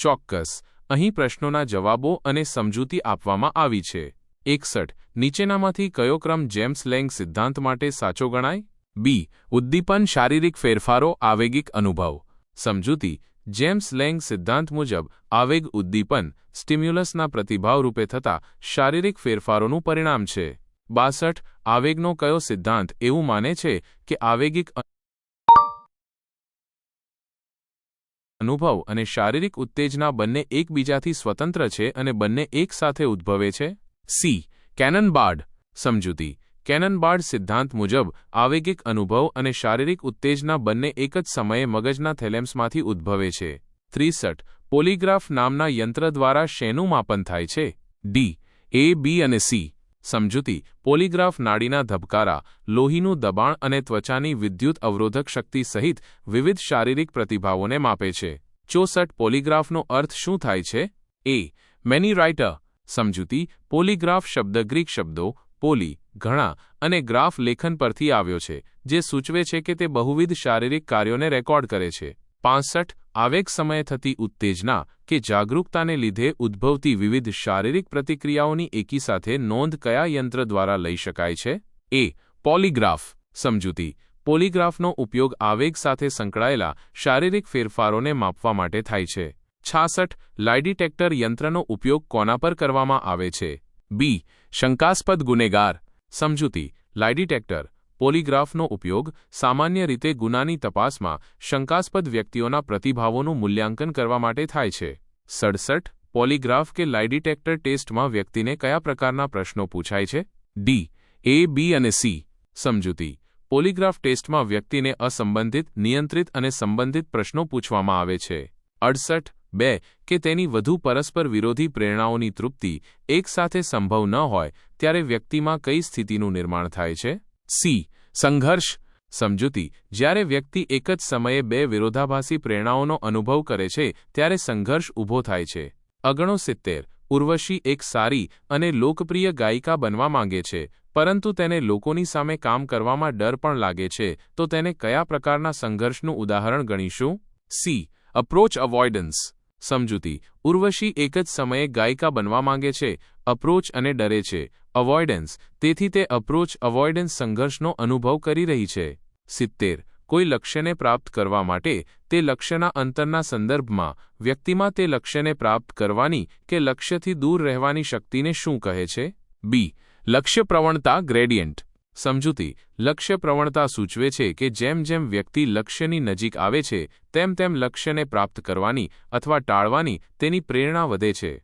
ચોક્કસ. અહીં પ્રશ્નોના જવાબો અને સમજૂતી આપવામાં આવી છે. 61. નીચેનામાંથી કયો ક્રમ જેમ્સ લેંગ સિદ્ધાંત માટે સાચો ગણાય? બી. ઉદ્દીપન, શારીરિક ફેરફારો, આવેગિક અનુભવ. સમજૂતી. જેમ્સ લેંગ સિદ્ધાંત મુજબ આવેગ ઉદ્દીપન સ્ટિમ્યુલસના પ્રતિભાવ રૂપે થતા શારીરિક ફેરફારોનું પરિણામ છે. 62. આવેગનો કયો સિદ્ધાંત એવું માને છે કે આવેગિક અનુભવ અને શારીરિક ઉત્તેજના બંને એકબીજાથી સ્વતંત્ર છે અને બંને એકસાથે ઉદ્ભવે છે? સી. કેનનબાર્ડ. સમજૂતી. કેનનબાર્ડ સિદ્ધાંત મુજબ આવેગિક અનુભવ અને શારીરિક ઉત્તેજના બંને એક જ સમયે મગજના થેલેમ્સમાંથી ઉદ્ભવે છે. 63. પોલીગ્રાફ નામના યંત્ર દ્વારા શેનું માપન થાય છે? ડી. એ, બી અને સી. સમજૂતી. પોલીગ્રાફ નાડીના ધબકારા, લોહીનું દબાણ અને ત્વચાની વિદ્યુત અવરોધક શક્તિ સહિત વિવિધ શારીરિક પ્રતિભાવોને માપે છે. 64. પોલીગ્રાફનો અર્થ શું થાય છે? એ. Many writer. સમજૂતી. પોલીગ્રાફ શબ્દ ગ્રીક શબ્દો પોલી ઘણા અને ગ્રાફ લેખન પરથી આવ્યો છે, જે સૂચવે છે કે તે બહુવિધ શારીરિક કાર્યોને રેકોર્ડ કરે છે. 65. આવેગ સમયે થતી ઉત્તેજના કે જાગરૂકતાને લીધે ઉદ્ભવતી વિવિધ શારીરિક પ્રતિક્રિયાઓની એકી સાથે નોંધ કયા યંત્ર દ્વારા લઈ શકાય છે? એ. પોલીગ્રાફ. સમજૂતી. પોલીગ્રાફનો ઉપયોગ આવેગ સાથે સંકળાયેલા શારીરિક ફેરફારોને માપવા માટે થાય છે. 66. લાઇ ડિટેક્ટર યંત્રનો ઉપયોગ કોના પર કરવામાં આવે છે? બી. શંકાસ્પદ ગુનેગાર. સમજૂતી. લાઇ ડિટેક્ટર પોલીગ્રાફનો ઉપયોગ સામાન્ય રીતે ગુનાની તપાસમાં શંકાસ્પદ વ્યક્તિઓના પ્રતિભાવોનું મૂલ્યાંકન કરવા માટે થાય છે. 67. પોલીગ્રાફ કે લાઇ ડિટેક્ટર ટેસ્ટમાં વ્યક્તિને કયા પ્રકારના પ્રશ્નો પૂછાય છે? ડી. એ, બી અને સી. સમજૂતી. પોલીગ્રાફ ટેસ્ટમાં વ્યક્તિને અસંબંધિત, નિયંત્રિત અને સંબંધિત પ્રશ્નો પૂછવામાં આવે છે. 68. 2. કે તેની વધુ પરસ્પર વિરોધી પ્રેરણાઓની તૃપ્તિ એકસાથે સંભવ ન હોય ત્યારે વ્યક્તિમાં કઈ સ્થિતિનું નિર્માણ થાય છે? સી. સંઘર્ષ. સમજૂતી. જ્યારે વ્યક્તિ એક જ સમયે બે વિરોધાભાસી પ્રેરણાઓનો અનુભવ કરે છે ત્યારે સંઘર્ષ ઊભો થાય છે. 69. ઉર્વશી એક સારી અને લોકપ્રિય ગાયિકા બનવા માંગે છે, પરંતુ તેને લોકોની સામે કામ કરવામાં ડર પણ લાગે છે, તો તેને કયા પ્રકારના સંઘર્ષનું ઉદાહરણ ગણીશું? સી. Approach avoidance. સમજૂતી. ઉર્વશી એક જ સમયે ગાયિકા બનવા માંગે છે, અપ્રોચ અને ડરે છે, અવોઇડન્સ, તેથી તે અપ્રોચ અવોઇડન્સ સંઘર્ષનો અનુભવ કરી રહી છે. 70. કોઈ લક્ષ્યને પ્રાપ્ત કરવા માટે તે લક્ષ્યના અંતરના સંદર્ભમાં વ્યક્તિમાં તે લક્ષ્યને પ્રાપ્ત કરવાની કે લક્ષ્યથી દૂર રહેવાની શક્તિને શું કહે છે? બી. લક્ષ્ય પ્રવણતા ગ્રેડિયન્ટ. સમજૂતી. લક્ષ્ય પ્રવણતા સૂચવે છે કે જેમ જેમ વ્યક્તિ લક્ષ્યની નજીક આવે છે તેમ તેમ લક્ષ્યને પ્રાપ્ત કરવાની અથવા ટાળવાની તેની પ્રેરણા વધે છે.